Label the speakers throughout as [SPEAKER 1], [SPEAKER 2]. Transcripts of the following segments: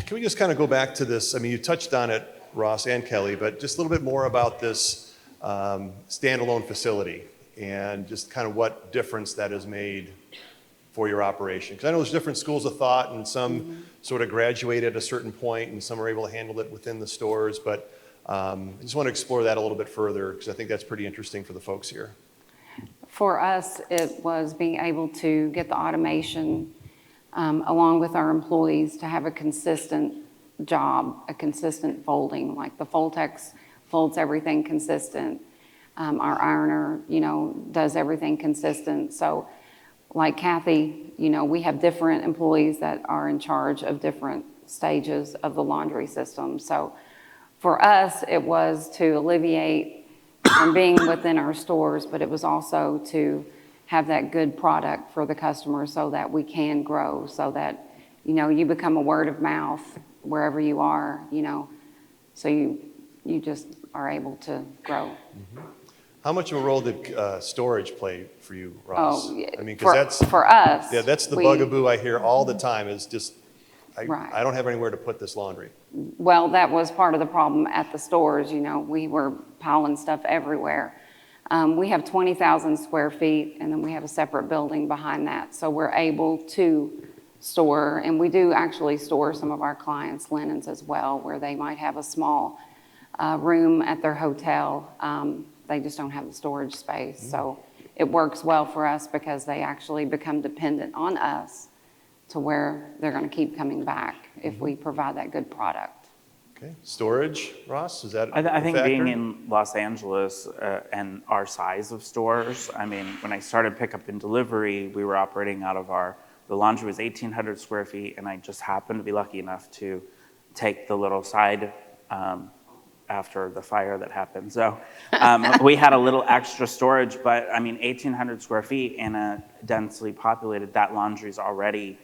[SPEAKER 1] Can we just kind of go back to this? I mean, you touched on it, Ross and Kelly, but just a little bit more about this standalone facility and just kind of what difference that has made for your operation. Because I know there's different schools of thought, and some sort of graduate at a certain point, and some are able to handle it within the stores. But I just want to explore that a little bit further, because I think that's pretty interesting for the folks here.
[SPEAKER 2] For us, it was being able to get the automation along with our employees to have a consistent job, a consistent folding. Like the Foltex folds everything consistent. Our ironer, does everything consistent. So like Kathy, we have different employees that are in charge of different stages of the laundry system. So for us, it was to alleviate from being within our stores, but it was also to have that good product for the customer so that we can grow, so that, you become a word of mouth wherever you are, so you just are able to grow.
[SPEAKER 1] Mm-hmm. How much of a role did storage play for you, Ross?
[SPEAKER 2] Oh, yeah.
[SPEAKER 1] I mean, because that's
[SPEAKER 2] for us.
[SPEAKER 1] Yeah, that's the bugaboo I hear all the time. Is just
[SPEAKER 2] Right.
[SPEAKER 1] I don't have anywhere to put this laundry.
[SPEAKER 2] Well, that was part of the problem at the stores. We were piling stuff everywhere. We have 20,000 square feet, and then we have a separate building behind that. So we're able to store, and we do actually store some of our clients' linens as well, where they might have a small room at their hotel. They just don't have the storage space. So it works well for us because they actually become dependent on us to where they're going to keep coming back if we provide that good product.
[SPEAKER 1] Okay, storage, Ross, is that
[SPEAKER 3] I think
[SPEAKER 1] a factor?
[SPEAKER 3] being in Los Angeles and our size of stores, I mean, when I started pickup and delivery, we were operating out of the laundry was 1,800 square feet, and I just happened to be lucky enough to take the little side after the fire that happened. So we had a little extra storage, but I mean, 1,800 square feet in a densely populated, that laundry is already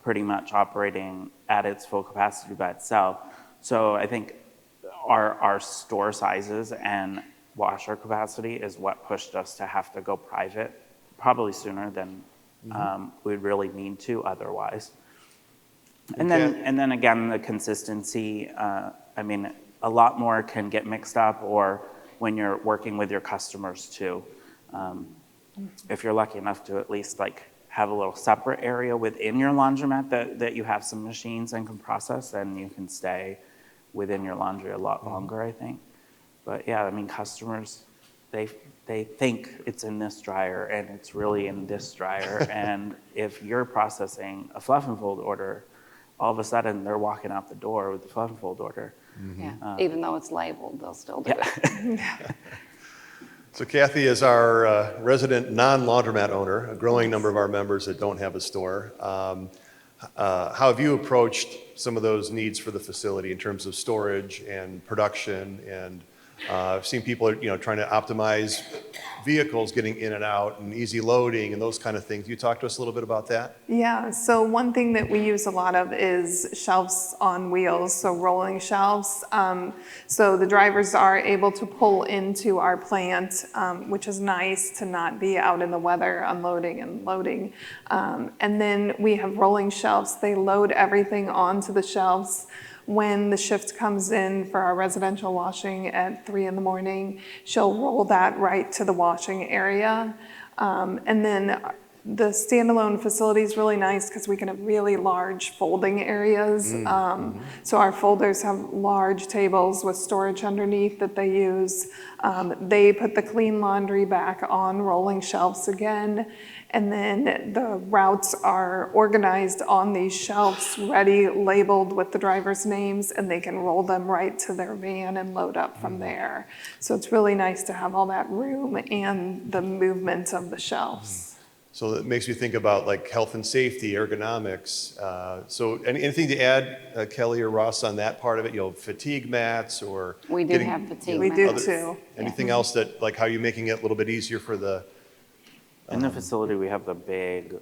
[SPEAKER 3] pretty much operating at its full capacity by itself. So I think our store sizes and washer capacity is what pushed us to have to go private, probably sooner than we'd really need to otherwise. And then again, the consistency, I mean, a lot more can get mixed up, or when you're working with your customers too. If you're lucky enough to at least have a little separate area within your laundromat that you have some machines and can process, then you can stay within your laundry a lot longer, I think. But yeah, I mean, customers, they think it's in this dryer and it's really in this dryer. And if you're processing a fluff and fold order, all of a sudden they're walking out the door with the fluff and fold order.
[SPEAKER 2] Yeah, even though it's labeled, they'll still do it.
[SPEAKER 1] So Kathy, as our resident non-laundromat owner, a growing number of our members that don't have a store, how have you approached some of those needs for the facility in terms of storage and production? And I've seen people, trying to optimize vehicles getting in and out and easy loading and those kind of things. Can you talk to us a little bit about that?
[SPEAKER 4] Yeah, so one thing that we use a lot of is shelves on wheels, so rolling shelves. So the drivers are able to pull into our plant, which is nice to not be out in the weather unloading and loading. And then we have rolling shelves. They load everything onto the shelves. When the shift comes in for our residential washing at 3 in the morning, she'll roll that right to the washing area. And then the standalone facility is really nice because we can have really large folding areas. So our folders have large tables with storage underneath that they use. They put the clean laundry back on rolling shelves again. And then the routes are organized on these shelves, ready, labeled with the driver's names, and they can roll them right to their van and load up from there. So it's really nice to have all that room and the movement of the shelves.
[SPEAKER 1] So it makes me think about health and safety, ergonomics. So anything to add, Kelly or Ross, on that part of it? Fatigue mats or
[SPEAKER 2] We do have fatigue
[SPEAKER 4] We
[SPEAKER 2] mats.
[SPEAKER 4] do too.
[SPEAKER 1] Anything else that how you're making it a little bit easier for the
[SPEAKER 3] In the facility, we have the big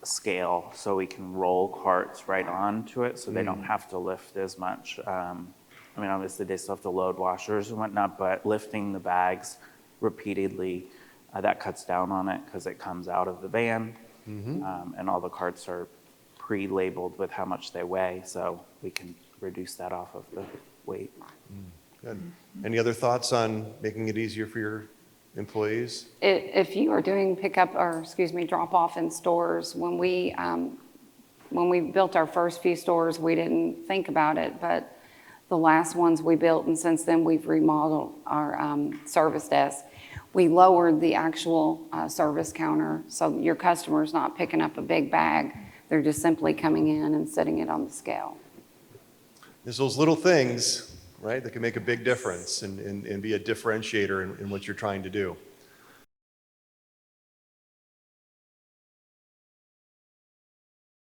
[SPEAKER 3] scale, so we can roll carts right onto it, so they don't have to lift as much. I mean, obviously, they still have to load washers and whatnot, but lifting the bags repeatedly, that cuts down on it because it comes out of the van, and all the carts are pre-labeled with how much they weigh, so we can reduce that off of the weight.
[SPEAKER 1] Good. Any other thoughts on making it easier for your employees?
[SPEAKER 2] If you are doing pickup, or excuse me, drop off in stores, when we built our first few stores, we didn't think about it, but the last ones we built, and since then we've remodeled our service desk, we lowered the actual service counter, so your customer's not picking up a big bag. They're just simply coming in and setting it on the scale.
[SPEAKER 1] There's those little things, right, that can make a big difference and be a differentiator in what you're trying to do.